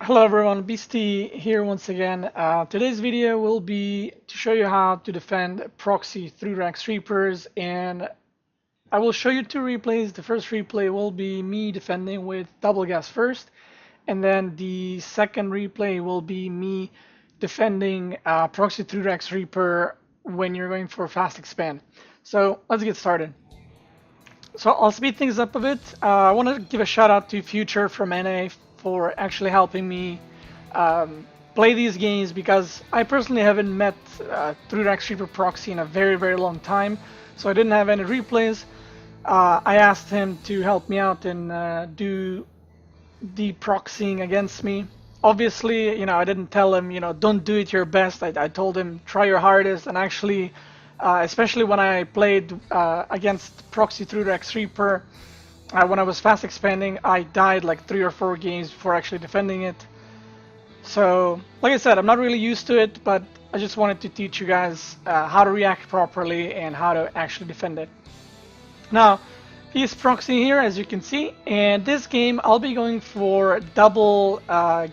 Hello everyone, Beastie here once again. Today's video will be to show you how to defend Proxy through RAX Reapers, and I will show you two replays. The first replay will be me defending with double gas first, and then the second replay will be me defending Proxy through RAX Reaper when you're going for fast expand. So let's get started. So I'll speed things up a bit. I want to give a shout out to Future from NA for actually helping me play these games because I personally haven't met through RAX Reaper Proxy in a very long time, so I didn't have any replays. I asked him to help me out and do the proxying against me. Obviously, I didn't tell him, don't do it your best. I told him try your hardest, and actually, especially when I played against Proxy through RAX Reaper, when I was fast expanding, I died like 3 or 4 games before actually defending it. So, like I said, I'm not really used to it, but I just wanted to teach you guys how to react properly and how to actually defend it. Now, he's proxy here, as you can see, and this game I'll be going for double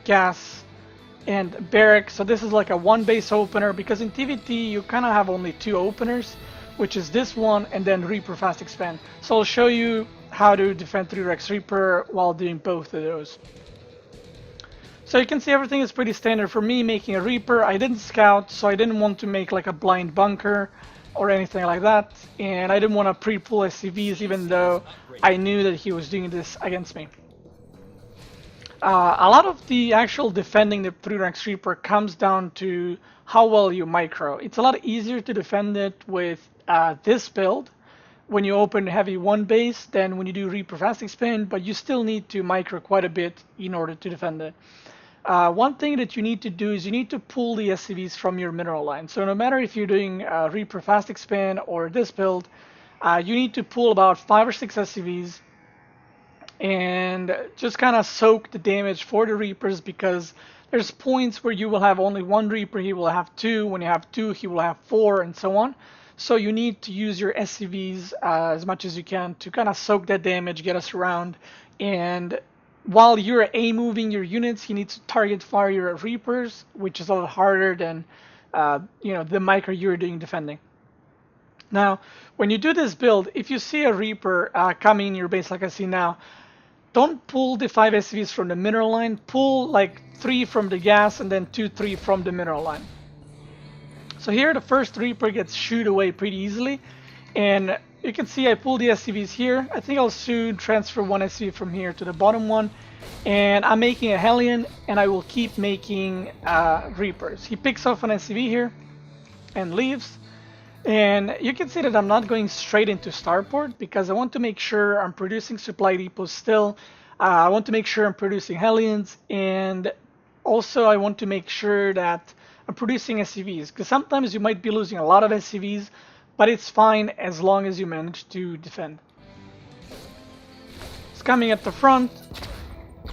gas and barrack. So this is like a one base opener, because in TVT you kind of have only 2 openers, which is this one and then Reaper fast expand. So I'll show you how to defend 3 RAX Reaper while doing both of those. So you can see everything is pretty standard for me. Making a Reaper, I didn't scout, so I didn't want to make like a blind bunker or anything like that, and I didn't want to pre-pull SCVs even though I knew that he was doing this against me. A lot of the actual defending the 3 RAX Reaper comes down to how well you micro. It's a lot easier to defend it with this build when you open heavy 1 base than when you do Reaper fast expand, but you still need to micro quite a bit in order to defend it. One thing that you need to do is you need to pull the SCVs from your mineral line. So no matter if you're doing Reaper fast expand or this build, you need to pull about 5 or 6 SCVs and just kind of soak the damage for the Reapers, because there's points where you will have only 1 Reaper, he will have 2, when you have 2 he will have 4, and so on. So you need to use your SCVs as much as you can to kind of soak that damage, get us around, and while you're A-moving your units, you need to target fire your Reapers, which is a lot harder than the micro you're doing defending. Now, when you do this build, if you see a Reaper coming in your base like I see now, don't pull the 5 SCVs from the mineral line. Pull like 3 from the gas and then 2, 3 from the mineral line. So here the first Reaper gets shooed away pretty easily, and you can see I pull the SCVs here. I think I'll soon transfer 1 SCV from here to the bottom one, and I'm making a Hellion, and I will keep making Reapers. He picks off an SCV here and leaves, and you can see that I'm not going straight into starport because I want to make sure I'm producing supply depots still. I want to make sure I'm producing Hellions, and also I want to make sure that I'm producing SCVs, because sometimes you might be losing a lot of SCVs, but it's fine as long as you manage to defend. He's coming at the front,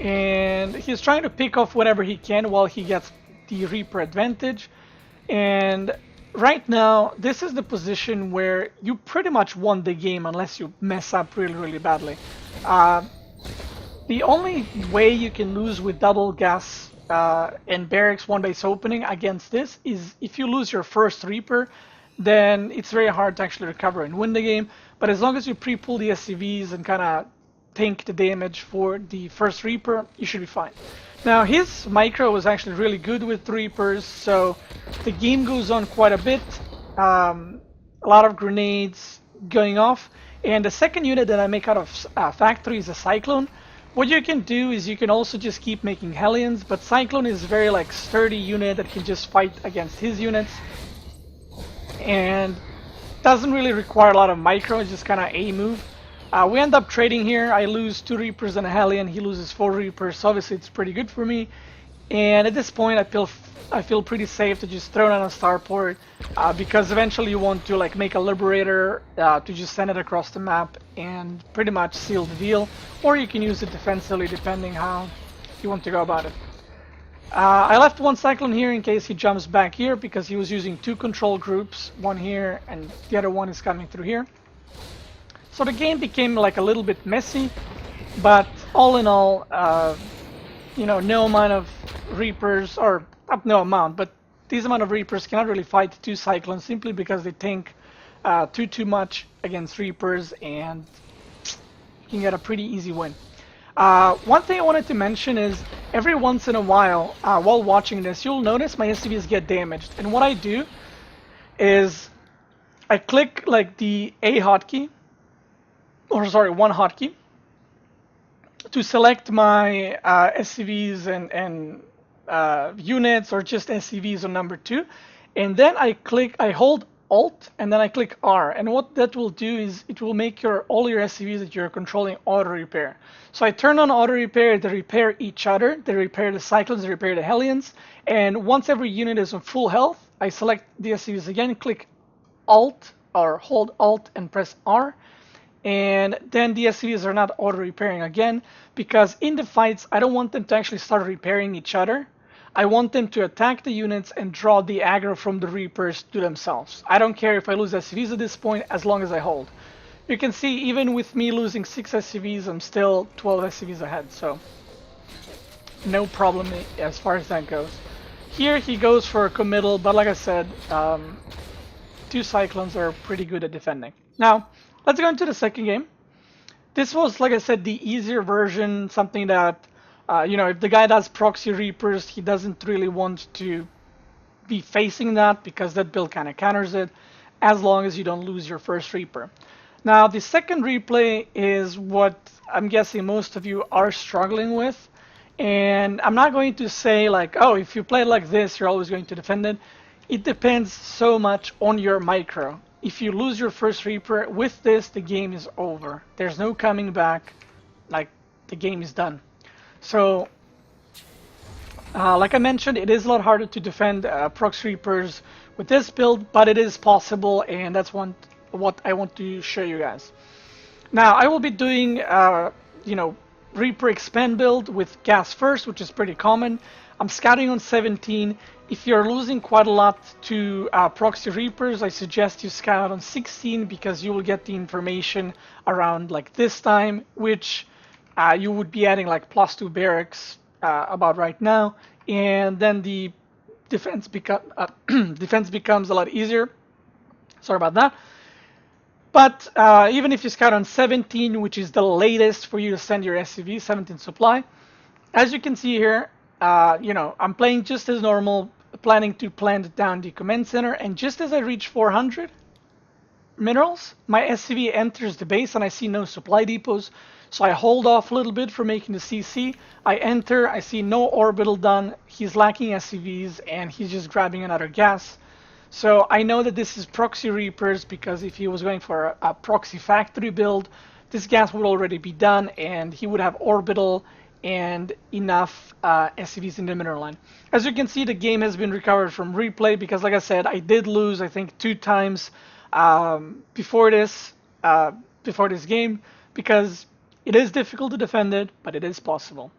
and he's trying to pick off whatever he can while he gets the Reaper advantage. And right now, this is the position where you pretty much won the game unless you mess up really badly. The only way you can lose with double gas and barracks 1 base opening against this is if you lose your first Reaper, then it's very hard to actually recover and win the game. But as long as you pre-pull the SCVs and kind of tank the damage for the first Reaper, you should be fine. Now his micro was actually really good with Reapers, so the game goes on quite a bit. A lot of grenades going off, and the second unit that I make out of factory is a Cyclone. What you can do is you can also just keep making Hellions, but Cyclone is a very like sturdy unit that can just fight against his units, and doesn't really require a lot of micro. It's just kind of a move. We end up trading here. I lose 2 Reapers and a Hellion. He loses 4 Reapers. So obviously it's pretty good for me. And at this point, I feel pretty safe to just throw down a starport, because eventually you want to like make a Liberator to just send it across the map and pretty much seal the deal. Or you can use it defensively, depending how you want to go about it. I left 1 Cyclone here in case he jumps back here, because he was using 2 control groups, 1 here and the other one is coming through here. So the game became like a little bit messy, but all in all, no amount of Reapers, or no amount, but this amount of Reapers cannot really fight 2 Cyclones simply because they tank too much against Reapers, and you can get a pretty easy win. One thing I wanted to mention is every once in a while watching this, you'll notice my SCVs get damaged, and what I do is I click like the A hotkey, or sorry, 1 hotkey, to select my SCVs and units, or just SCVs on number 2, and then I hold Alt and then I click R, and what that will do is it will make all your SCVs that you're controlling auto repair. So I turn on auto repair, they repair each other, they repair the Cyclones, they repair the Hellions, and once every unit is on full health, I select the SCVs again, click Alt or hold Alt and press R, and then the SCVs are not auto repairing again, because in the fights I don't want them to actually start repairing each other. I want them to attack the units and draw the aggro from the Reapers to themselves. I don't care if I lose SCVs at this point, as long as I hold. You can see even with me losing 6 SCVs, I'm still 12 SCVs ahead, so no problem as far as that goes. Here he goes for a committal, but like I said, 2 Cyclones are pretty good at defending. Now, let's go into the second game. This was, like I said, the easier version, something that if the guy does Proxy Reapers, he doesn't really want to be facing that because that build kind of counters it, as long as you don't lose your first Reaper. Now, the second replay is what I'm guessing most of you are struggling with, and I'm not going to say like, oh, if you play like this, you're always going to defend it. It depends so much on your micro. If you lose your first Reaper, with this, the game is over. There's no coming back, like the game is done. So, like I mentioned, it is a lot harder to defend Proxy Reapers with this build, but it is possible, and that's what I want to show you guys. Now, I will be doing, Reaper Expand build with gas first, which is pretty common. I'm scouting on 17. If you're losing quite a lot to Proxy Reapers, I suggest you scout on 16, because you will get the information around like this time, which you would be adding like +2 barracks about right now, and then the defense becomes a lot easier. Sorry about that. But even if you scout on 17, which is the latest for you to send your SCV, 17 supply, as you can see here, I'm playing just as normal, planning to plant down the command center, and just as I reach 400 minerals, my SCV enters the base and I see no supply depots. So I hold off a little bit for making the CC. I enter, I see no orbital done. He's lacking SCVs and he's just grabbing another gas. So I know that this is Proxy Reapers, because if he was going for a Proxy Factory build, this gas would already be done and he would have orbital and enough SCVs in the mineral line. As you can see, the game has been recovered from replay, because like I said, I did lose, I think, 2 times before this game, because it is difficult to defend it, but it is possible.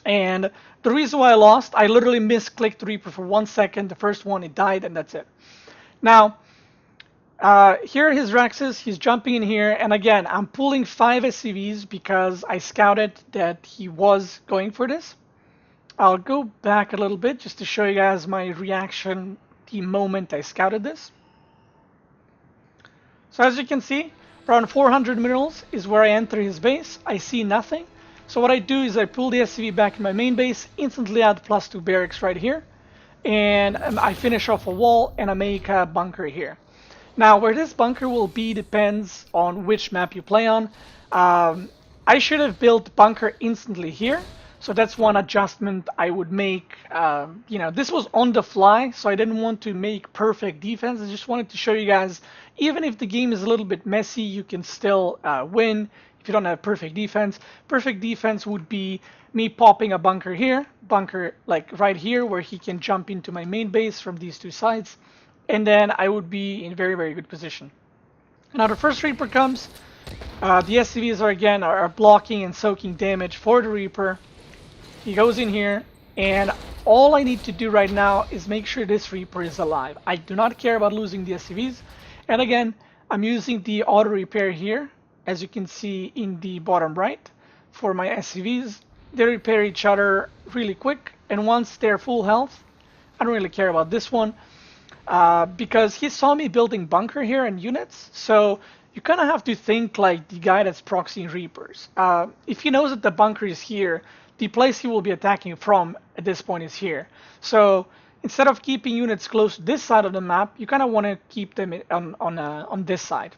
And the reason why I lost, I literally misclicked Reaper for 1 second. The first one, it died, and that's it. Now, here are his RAXs. He's jumping in here, and again, I'm pulling 5 SCVs because I scouted that he was going for this. I'll go back a little bit just to show you guys my reaction the moment I scouted this. So as you can see, around 400 minerals is where I enter his base. I see nothing. So what I do is I pull the SCV back in my main base, instantly add +2 barracks right here, and I finish off a wall and I make a bunker here. Now, where this bunker will be depends on which map you play on. I should have built bunker instantly here, so that's one adjustment I would make. This was on the fly, so I didn't want to make perfect defense. I just wanted to show you guys, even if the game is a little bit messy, you can still win if you don't have perfect defense. Perfect defense would be me popping a bunker here, bunker like right here, where he can jump into my main base from these 2 sides, and then I would be in very, very good position. Now the first Reaper comes. The SCVs are blocking and soaking damage for the Reaper. He goes in here, and all I need to do right now is make sure this Reaper is alive. I do not care about losing the SCVs. And again, I'm using the auto repair here, as you can see in the bottom right, for my SCVs. They repair each other really quick, and once they're full health, I don't really care about this one because he saw me building bunker here and units. So you kind of have to think like the guy that's proxying Reapers. If he knows that the bunker is here, the place he will be attacking from at this point is here. So instead of keeping units close to this side of the map, you kind of want to keep them on this side.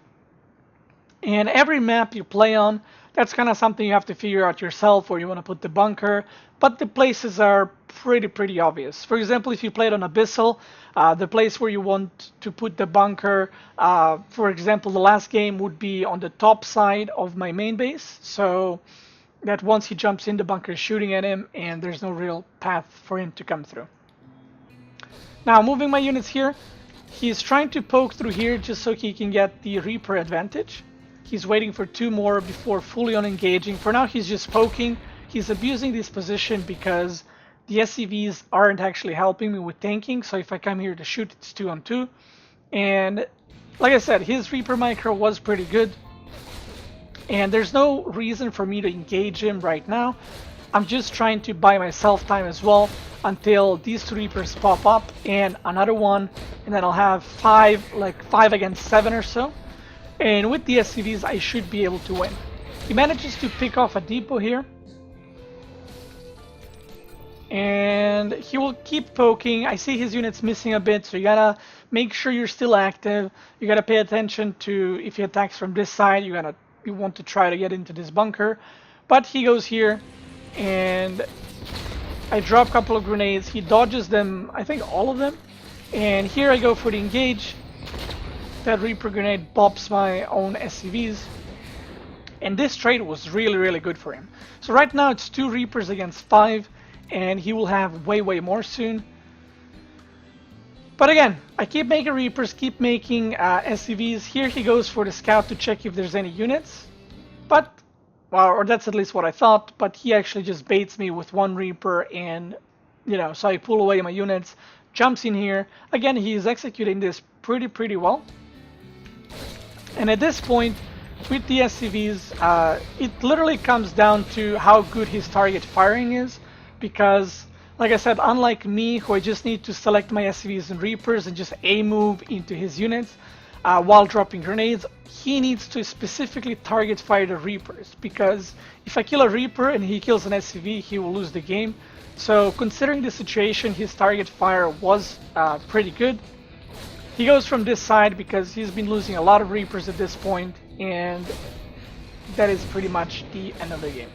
And every map you play on, that's kind of something you have to figure out yourself where you want to put the bunker. But the places are pretty obvious. For example, if you played on Abyssal, the place where you want to put the bunker, for example, the last game would be on the top side of my main base. So that once he jumps in, the bunker is shooting at him and there's no real path for him to come through. Now, moving my units here, he's trying to poke through here just so he can get the Reaper advantage. He's waiting for 2 more before fully on engaging. For now, he's just poking. He's abusing this position because the SCVs aren't actually helping me with tanking. So if I come here to shoot, it's 2-on-2. And like I said, his Reaper micro was pretty good. And there's no reason for me to engage him right now. I'm just trying to buy myself time as well until these 2 Reapers pop up and another one. And then I'll have 5 against 7 or so. And with the SCVs, I should be able to win. He manages to pick off a depot here. And he will keep poking. I see his units missing a bit, so you gotta make sure you're still active. You gotta pay attention to if he attacks from this side, you want to try to get into this bunker. But he goes here, and I drop a couple of grenades. He dodges them, I think all of them. And here I go for the engage. That Reaper grenade bops my own SCVs. And this trade was really good for him. So right now it's 2 Reapers against 5, and he will have way more soon. But again, I keep making Reapers, keep making SCVs. Here he goes for the scout to check if there's any units. But, well, or that's at least what I thought, but he actually just baits me with 1 Reaper and, so I pull away my units, jumps in here. Again, he is executing this pretty well. And at this point, with the SCVs, it literally comes down to how good his target firing is, because, like I said, unlike me, who I just need to select my SCVs and Reapers and just A-move into his units while dropping grenades, he needs to specifically target fire the Reapers, because if I kill a Reaper and he kills an SCV, he will lose the game. So considering the situation, his target fire was pretty good. He goes from this side because he's been losing a lot of Reapers at this point, and that is pretty much the end of the game.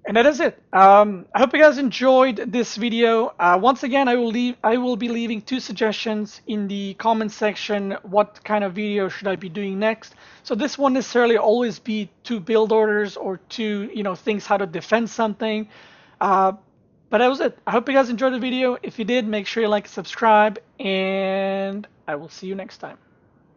And that is it. I hope you guys enjoyed this video. Once again, I will be leaving 2 suggestions in the comment section. What kind of video should I be doing next? So this won't necessarily always be 2 build orders or 2 things how to defend something. But that was it. I hope you guys enjoyed the video. If you did, make sure you like and subscribe, and I will see you next time.